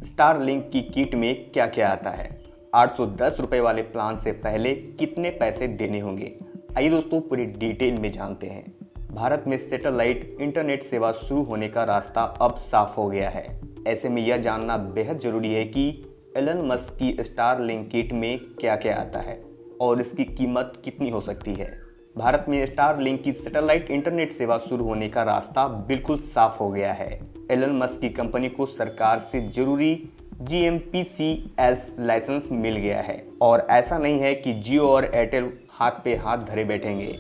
Starlink की kit में क्या क्या आता है, 810 रुपये वाले प्लान से पहले कितने पैसे देने होंगे, आइए दोस्तों पूरी डिटेल में जानते हैं। भारत में सैटेलाइट इंटरनेट सेवा शुरू होने का रास्ता अब साफ हो गया है। ऐसे में यह जानना बेहद जरूरी है कि एलन मस्क की स्टारलिंक किट में क्या क्या आता है और इसकी कीमत कितनी हो सकती है। भारत में स्टारलिंक की सैटेलाइट इंटरनेट सेवा शुरू होने का रास्ता बिल्कुल साफ हो गया है। एलन मस्क की कंपनी को सरकार से जरूरी GMP-CS लाइसेंस मिल गया है और ऐसा नहीं है कि जियो और एयरटेल हाथ पे हाथ धरे बैठेंगे।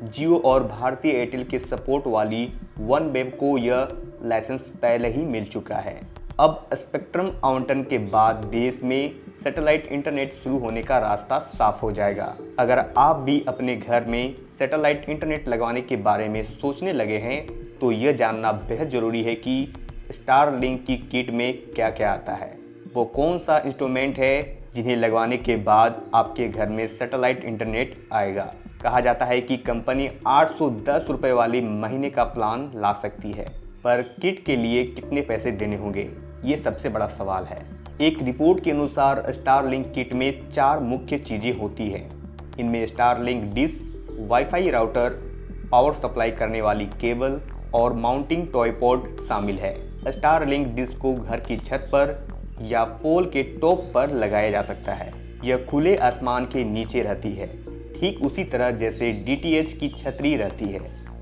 जियो और भारतीय एयरटेल के सपोर्ट वाली OneWeb को यह लाइसेंस पहले ही मिल चुका है। अब स्पेक्ट्रम आवंटन के बाद देश में सैटेलाइट इंटरनेट शुरू होने का रास्ता साफ हो जाएगा। अगर आप भी अपने घर में सैटेलाइट इंटरनेट लगवाने के बारे में सोचने लगे हैं तो यह जानना बेहद ज़रूरी है कि स्टारलिंक की किट में क्या क्या आता है। वो कौन सा इंस्ट्रूमेंट है जिन्हें लगवाने के बाद आपके घर में सैटेलाइट इंटरनेट आएगा। कहा जाता है कि कंपनी 810 रुपये वाली महीने का प्लान ला सकती है, पर किट के लिए कितने पैसे देने होंगे, ये सबसे बड़ा सवाल है। एक रिपोर्ट के अनुसार स्टारलिंक किट में 4 मुख्य चीज़ें होती हैं। इनमें Starlink dish, wifi router, power supply करने वाली केबल और माउंटिंग टॉयपॉड शामिल है। स्टारलिंक डिश को घर की छत पर या पोल के टॉप पर लगाया जा सकता है। यह खुले आसमान के नीचे रहती है, ठीक उसी तरह जैसे DTH की छतरी रहती है।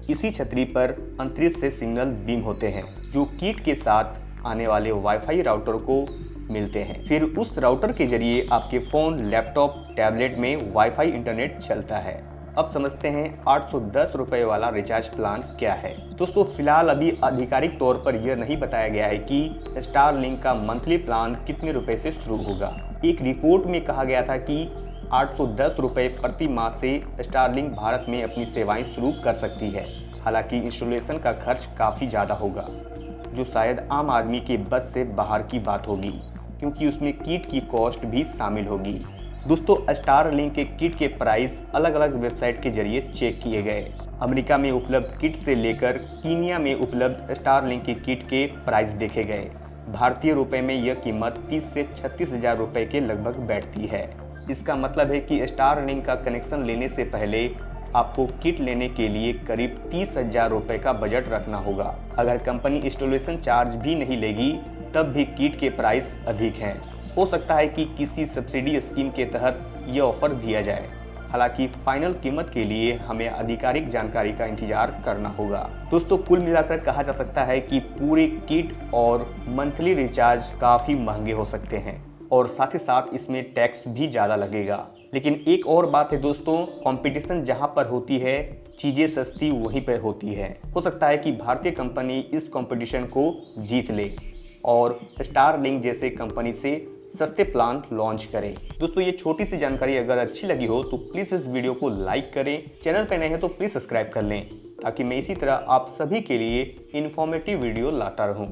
इसी छतरी पर अंतरिक्ष से सिग्नल बीम होते हैं जो किट के साथ आने वाले वाईफाई राउटर को मिलते हैं। फिर उस राउटर के जरिए आपके फ़ोन, लैपटॉप, टैबलेट में वाईफाई इंटरनेट चलता है। अब समझते हैं 810 रुपये वाला रिचार्ज प्लान क्या है। दोस्तों फिलहाल अभी आधिकारिक तौर पर यह नहीं बताया गया है कि स्टारलिंक का मंथली प्लान कितने रुपए से शुरू होगा। एक रिपोर्ट में कहा गया था कि 810 रुपये प्रति माह से स्टारलिंक भारत में अपनी सेवाएं शुरू कर सकती है। हालांकि इंस्टॉलेशन का खर्च काफ़ी ज़्यादा होगा, जो शायद आम आदमी के बस से बाहर की बात होगी, क्योंकि उसमें किट की कॉस्ट भी शामिल होगी। दोस्तों स्टारलिंक के किट के प्राइस अलग अलग वेबसाइट के जरिए चेक किए गए। अमेरिका में उपलब्ध किट से लेकर कीनिया में उपलब्ध स्टारलिंक की किट के प्राइस देखे गए। भारतीय रुपए में यह कीमत 30 से 36 हज़ार रुपये के लगभग बैठती है। इसका मतलब है कि स्टारलिंक का कनेक्शन लेने से पहले आपको किट लेने के लिए करीब 30 हज़ार रुपये का बजट रखना होगा। अगर कंपनी इंस्टॉलेशन चार्ज भी नहीं लेगी तब भी किट के प्राइस अधिक हैं। हो सकता है कि किसी सब्सिडी स्कीम के तहत यह ऑफर दिया जाए। हालांकि फाइनल कीमत के लिए हमें आधिकारिक जानकारी का इंतजार करना होगा। दोस्तों कुल मिलाकर कहा जा सकता है कि पूरे किट और मंथली रिचार्ज काफ़ी महंगे हो सकते हैं और साथ ही साथ इसमें टैक्स भी ज़्यादा लगेगा। लेकिन एक और बात है दोस्तों, कंपटीशन जहाँ पर होती है चीज़ें सस्ती वहीं पर होती है। हो सकता है कि भारतीय कंपनी इस कंपटीशन को जीत ले और स्टारलिंक जैसे कंपनी से सस्ते प्लान लॉन्च करें। दोस्तों ये छोटी सी जानकारी अगर अच्छी लगी हो तो प्लीज़ इस वीडियो को लाइक करें। चैनल पर नए हैं तो प्लीज़ सब्सक्राइब कर लें ताकि मैं इसी तरह आप सभी के लिए इन्फॉर्मेटिव वीडियो लाता रहूं।